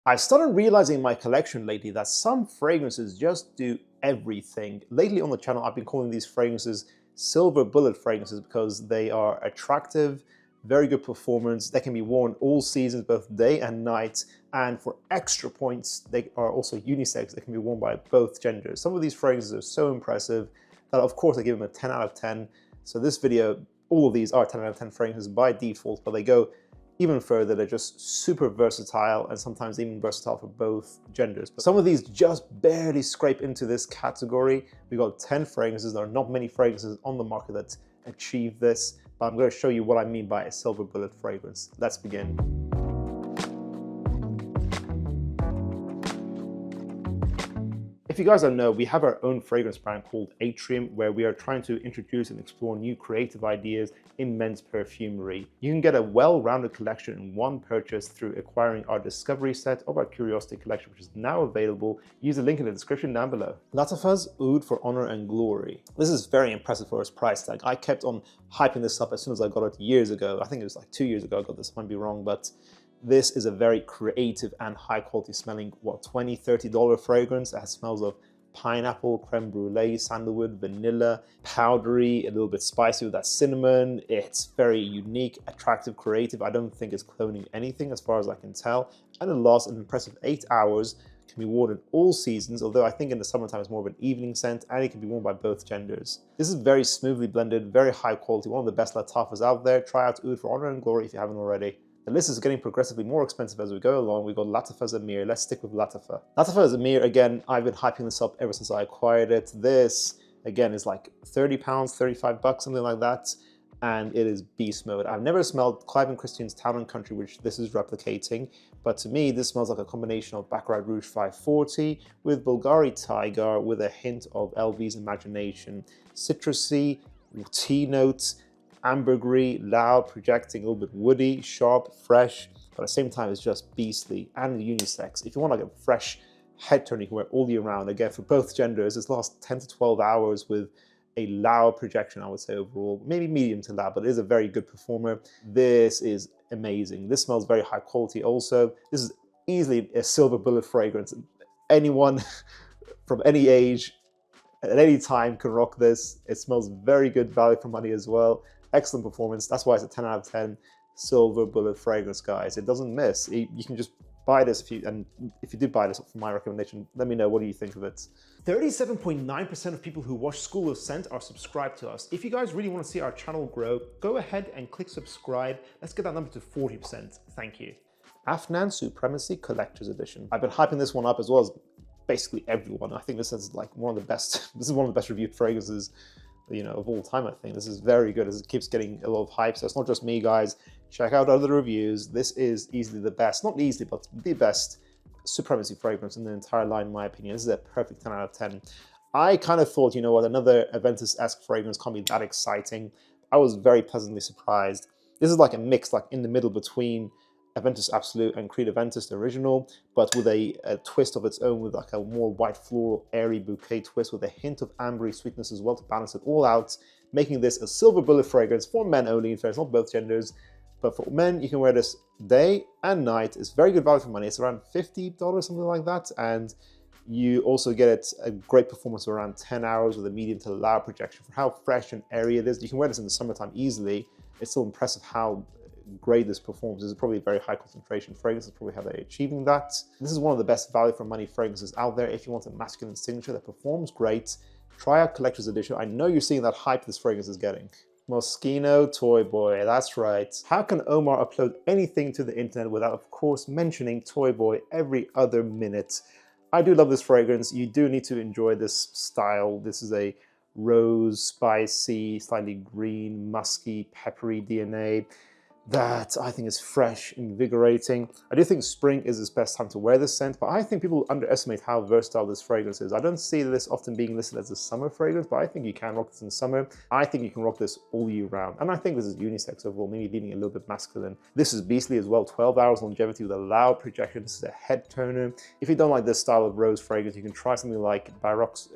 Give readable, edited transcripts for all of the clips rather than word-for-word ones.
I've started realizing in my collection lately that some fragrances just do everything. Lately on the channel, I've been calling these fragrances silver bullet fragrances because they are attractive, very good performance. They can be worn all seasons, both day and night. And for extra points, they are also unisex. They can be worn by both genders. Some of these fragrances are so impressive that of course I give them a 10 out of 10. So this video, all of these are 10 out of 10 fragrances by default, but they go even further. They're just super versatile and sometimes even versatile for both genders. But some of these just barely scrape into this category. We got 10 fragrances. There are not many fragrances on the market that achieve this, but I'm going to show you what I mean by a silver bullet fragrance. Let's begin. If you guys don't know, we have our own fragrance brand called Atrium, where we are trying to introduce and explore new creative ideas in men's perfumery. You can get a well-rounded collection in one purchase through acquiring our discovery set of our Curiosity collection, which is now available. Use the link in the description down below. Lattafa's Oud for Honor and Glory. This is very impressive for its price tag. I kept on hyping this up as soon as I got it years ago. I think it was like 2 years ago I got this, I might be wrong, but this is a very creative and high quality smelling, what, $20, $30 fragrance. It has smells of pineapple, creme brulee, sandalwood, vanilla, powdery, a little bit spicy with that cinnamon. It's very unique, attractive, creative. I don't think it's cloning anything as far as I can tell. And it lasts an impressive 8 hours. Can be worn in all seasons, although I think in the summertime it's more of an evening scent, and it can be worn by both genders. This is very smoothly blended, very high quality, one of the best Lattafas out there. Try out Oud for Honor and Glory if you haven't already. The list is getting progressively more expensive as we go along. We've got Lattafa's Emeer. Let's stick with Lattafa. Lattafa's Emeer, again, I've been hyping this up ever since I acquired it. This, again, is like 30 pounds, 35 bucks, something like that. And it is beast mode. I've never smelled Clive & Christian's Town and Country, which this is replicating. But to me, this smells like a combination of Baccarat Rouge 540 with Bulgari Tiger with a hint of LV's Imagination. Citrusy, tea notes, ambergris, loud, projecting, a little bit woody, sharp, fresh, but at the same time it's just beastly and unisex. If you want like a fresh head turn, you can wear it all year round. Again, for both genders, this lasts 10 to 12 hours with a loud projection, I would say overall, maybe medium to loud, but it is a very good performer. This is amazing. This smells very high quality also. This is easily a silver bullet fragrance. Anyone from any age, at any time can rock this. It smells very good, value for money as well. Excellent performance. That's why it's a 10 out of 10 silver bullet fragrance, guys. It doesn't miss. You can just buy this if you did buy this for my recommendation, let me know, what do you think of it? 37.9% of people who watch School of Scent are subscribed to us. If you guys really want to see our channel grow, go ahead and click subscribe. Let's get that number to 40%. Thank you. Afnan Supremacy Collector's Edition. I've been hyping this one up as well as basically everyone. I think this is like one of the best, this is one of the best reviewed fragrances, you know, of all time. I think this is very good as it keeps getting a lot of hype. So it's not just me, guys. Check out other reviews. This is easily the best, not easily, but the best Supremacy fragrance in the entire line, in my opinion. This is a perfect 10 out of 10. I kind of thought, you know what, another Aventus-esque fragrance can't be that exciting. I was very pleasantly surprised. This is like a mix, like in the middle between Aventus Absolute and Creed Aventus, the original, but with a twist of its own, with like a more white floral, airy bouquet twist with a hint of ambery sweetness as well to balance it all out, making this a silver bullet fragrance for men only. In fact, it's not both genders, but for men, you can wear this day and night. It's very good value for money. It's around $50, something like that, and you also get a great performance of around 10 hours with a medium to loud projection. For how fresh and airy it is, you can wear this in the summertime easily. It's still impressive how great this performs. This is probably a very high concentration fragrance. That's probably how they're achieving that. This is one of the best value for money fragrances out there. If you want a masculine signature that performs great, try out Collector's Edition. I know you're seeing that hype this fragrance is getting. Moschino Toy Boy, that's right. How can Omar upload anything to the internet without, of course, mentioning Toy Boy every other minute? I do love this fragrance. You do need to enjoy this style. This is a rose, spicy, slightly green, musky, peppery DNA that I think is fresh, invigorating. I do think spring is its best time to wear this scent, but I think people underestimate how versatile this fragrance is. I don't see this often being listed as a summer fragrance, but I think you can rock this in summer. I think you can rock this all year round. And I think this is unisex overall, maybe leaning a little bit masculine. This is beastly as well, 12 hours longevity with a loud projection. This is a head turner. If you don't like this style of rose fragrance, you can try something like Barrois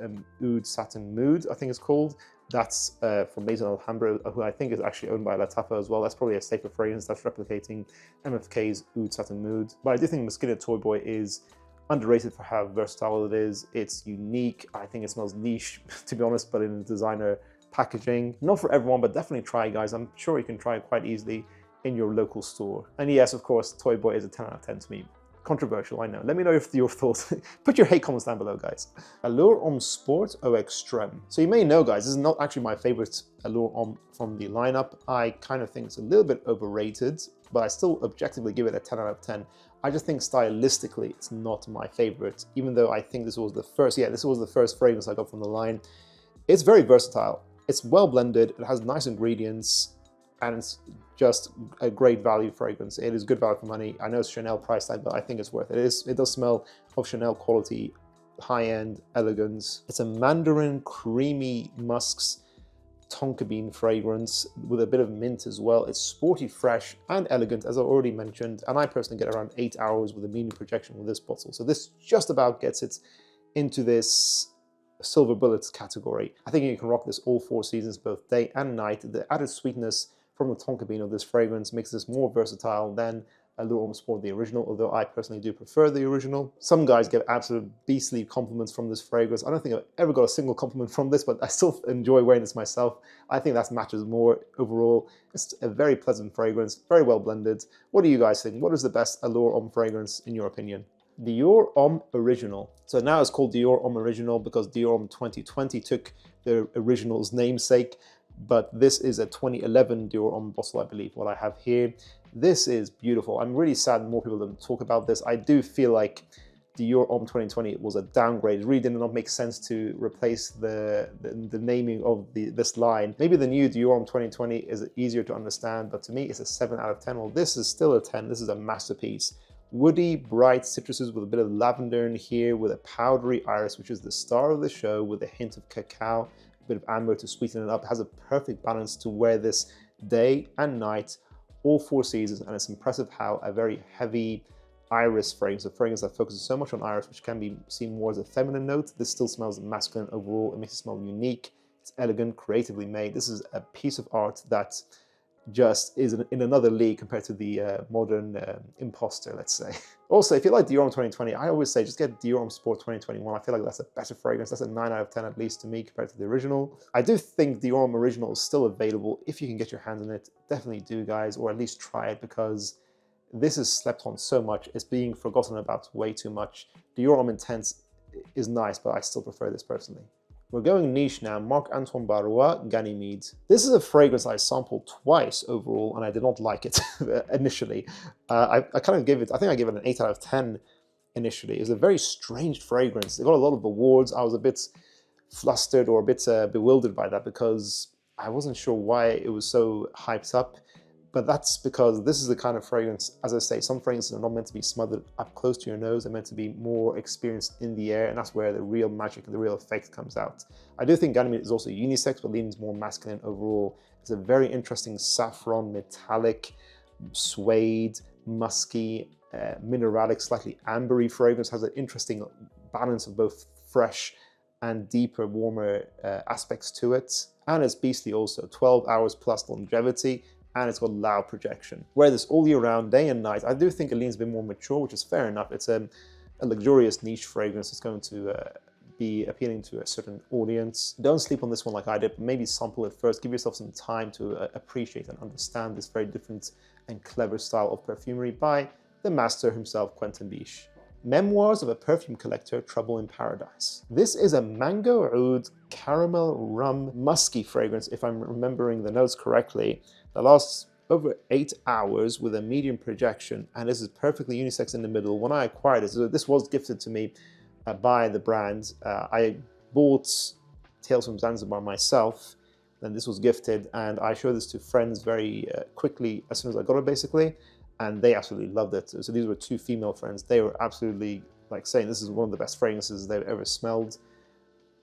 Oud Satin Mood, I think it's called, That's from Maison Alhambra, who I think is actually owned by Lattafa as well. That's probably a safer fragrance that's replicating MFK's Oud Satin Mood. But I do think Moschino Toy Boy is underrated for how versatile it is. It's unique. I think it smells niche, to be honest, but in designer packaging. Not for everyone, but definitely try, guys. I'm sure you can try it quite easily in your local store. And yes, of course, Toy Boy is a 10 out of 10 to me. Controversial, I know. Let me know if your thoughts. Put your hate comments down below, guys. Allure Homme Sport au Extrême. So you may know, guys, this is not actually my favorite Allure Homme from the lineup. I kind of think it's a little bit overrated, but I still objectively give it a 10 out of 10. I just think stylistically, it's not my favorite, even though I think this was the first, this was the first fragrance I got from the line. It's very versatile. It's well blended. It has nice ingredients, and it's just a great value fragrance. It is good value for money. I know it's Chanel price tag, but I think it's worth it. It does smell of Chanel quality, high-end elegance. It's a mandarin creamy musks tonka bean fragrance with a bit of mint as well. It's sporty, fresh, and elegant, as I already mentioned. And I personally get around 8 hours with a medium projection with this bottle. So this just about gets it into this silver bullets category. I think you can rock this all 4 seasons, both day and night. The added sweetness from the tonka bean of this fragrance makes this more versatile than Allure Homme Sport, the original, although I personally do prefer the original. Some guys give absolute beastly compliments from this fragrance. I don't think I've ever got a single compliment from this, but I still enjoy wearing this myself. I think that matches more overall. It's a very pleasant fragrance, very well blended. What do you guys think? What is the best Allure Homme fragrance in your opinion? Dior Homme Original. So now it's called Dior Homme Original because Dior Homme 2020 took the original's namesake, but this is a 2011 Dior Homme bottle, I believe, what I have here. This is beautiful. I'm really sad more people don't talk about this. I do feel like Dior Homme 2020 was a downgrade. It really did not make sense to replace the naming of this line. Maybe the new Dior Homme 2020 is easier to understand, but to me it's a 7 out of 10. Well, this is still a 10. This is a masterpiece. Woody, bright citruses with a bit of lavender in here, with a powdery iris, which is the star of the show, with a hint of cacao, a bit of amber to sweeten it up. It has a perfect balance to wear this day and night, all 4 seasons, and it's impressive how a very heavy iris fragrance, a fragrance that focuses so much on iris, which can be seen more as a feminine note, this still smells masculine overall. It makes it smell unique. It's elegant, creatively made. This is a piece of art that just is in another league compared to the modern imposter, let's say. Also, if you like Dior Homme 2020, I always say just get Dior Homme Sport 2021. I feel like that's a better fragrance. That's a 9 out of 10 at least to me compared to the original. I do think Dior Homme Original is still available. If you can get your hands on it, definitely do, guys, or at least try it, because this is slept on so much. It's being forgotten about way too much. Dior Homme Intense is nice, but I still prefer this personally. We're going niche now. Marc-Antoine Barrois, Ganymede. This is a fragrance I sampled twice overall, and I did not like it initially. I kind of gave it, I think I gave it an 8 out of 10 initially. It was a very strange fragrance. It got a lot of awards. I was a bit flustered or a bit bewildered by that because I wasn't sure why it was so hyped up. But that's because this is the kind of fragrance, as I say, some fragrances are not meant to be smothered up close to your nose. They're meant to be more experienced in the air, and that's where the real magic and the real effect comes out. I do think Ganymede is also unisex, but leans more masculine overall. It's a very interesting saffron, metallic, suede, musky, mineralic, slightly ambery fragrance. Has an interesting balance of both fresh and deeper, warmer aspects to it. And it's beastly also, 12 hours plus longevity. And it's got loud projection. Wear this all year round, day and night. I do think it leans a bit more mature, which is fair enough. It's a luxurious niche fragrance. It's going to be appealing to a certain audience. Don't sleep on this one like I did, but maybe sample it first. Give yourself some time to appreciate and understand this very different and clever style of perfumery by the master himself, Quentin Biche. Memoirs of a Perfume Collector, Trouble in Paradise. This is a mango oud caramel rum musky fragrance, if I'm remembering the notes correctly, that lasts over 8 hours with a medium projection, and this is perfectly unisex in the middle. When I acquired it, so this was gifted to me by the brand. I bought Tales from Zanzibar myself, then this was gifted, and I showed this to friends very quickly as soon as I got it, basically, and they absolutely loved it. So these were 2 female friends. They were absolutely like saying this is one of the best fragrances they've ever smelled.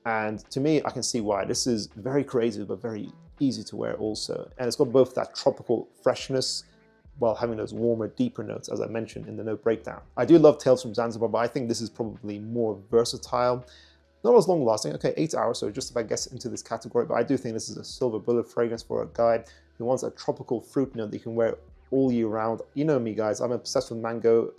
And to me, I can see why. This is very creative, but very easy to wear also. And it's got both that tropical freshness while having those warmer, deeper notes, as I mentioned in the note breakdown. I do love Tales from Zanzibar, but I think this is probably more versatile. Not as long lasting, okay, 8 hours, so just about gets into this category, but I do think this is a silver bullet fragrance for a guy who wants a tropical fruit note that you can wear all year round. You know me, guys, I'm obsessed with mango,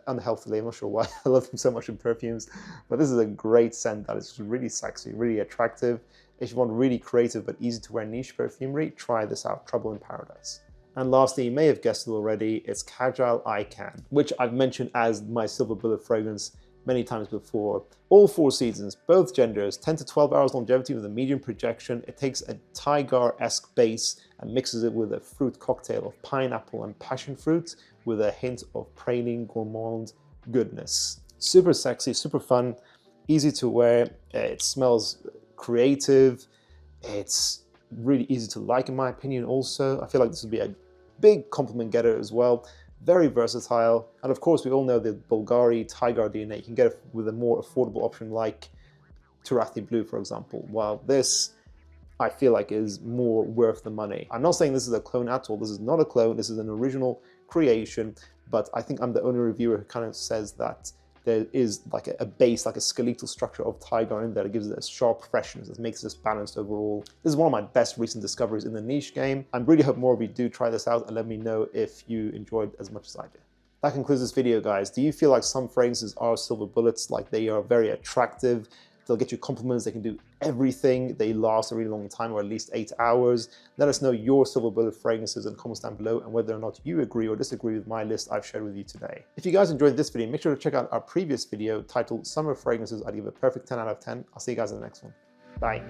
unhealthily. I'm not sure why I love them so much in perfumes, but this is a great scent that is really sexy, really attractive. If you want really creative but easy to wear niche perfumery, try this out, Trouble in Paradise. And lastly, you may have guessed it already, it's Kajal Äican, which I've mentioned as my silver bullet fragrance many times before. All 4 seasons, both genders, 10 to 12 hours longevity with a medium projection. It takes a Tigar-esque base and mixes it with a fruit cocktail of pineapple and passion fruit with a hint of praline gourmand goodness. Super sexy, super fun, easy to wear. It smells creative. It's really easy to like in my opinion also. I feel like this would be a big compliment getter as well. Very versatile, and of course we all know the Bulgari Tigar DNA. You can get it with a more affordable option like Tarathi Blue, for example, while this I feel like is more worth the money. I'm not saying this is a clone at all. This is not a clone. This is an original creation, but I think I'm the only reviewer who kind of says that there is like a base, like a skeletal structure of Tigar in there that gives it a sharp freshness that makes this balanced overall. This is one of my best recent discoveries in the niche game. I really hope more of you do try this out and let me know if you enjoyed as much as I did. That concludes this video, guys. Do you feel like some fragrances are silver bullets, like they are very attractive? They'll get you compliments, they can do everything, they last a really long time, or at least 8 hours. Let us know your silver bullet fragrances in the comments down below and whether or not you agree or disagree with my list I've shared with you today. If you guys enjoyed this video, make sure to check out our previous video titled Summer Fragrances. I'd give a perfect 10 out of 10. I'll see you guys in the next one. Bye.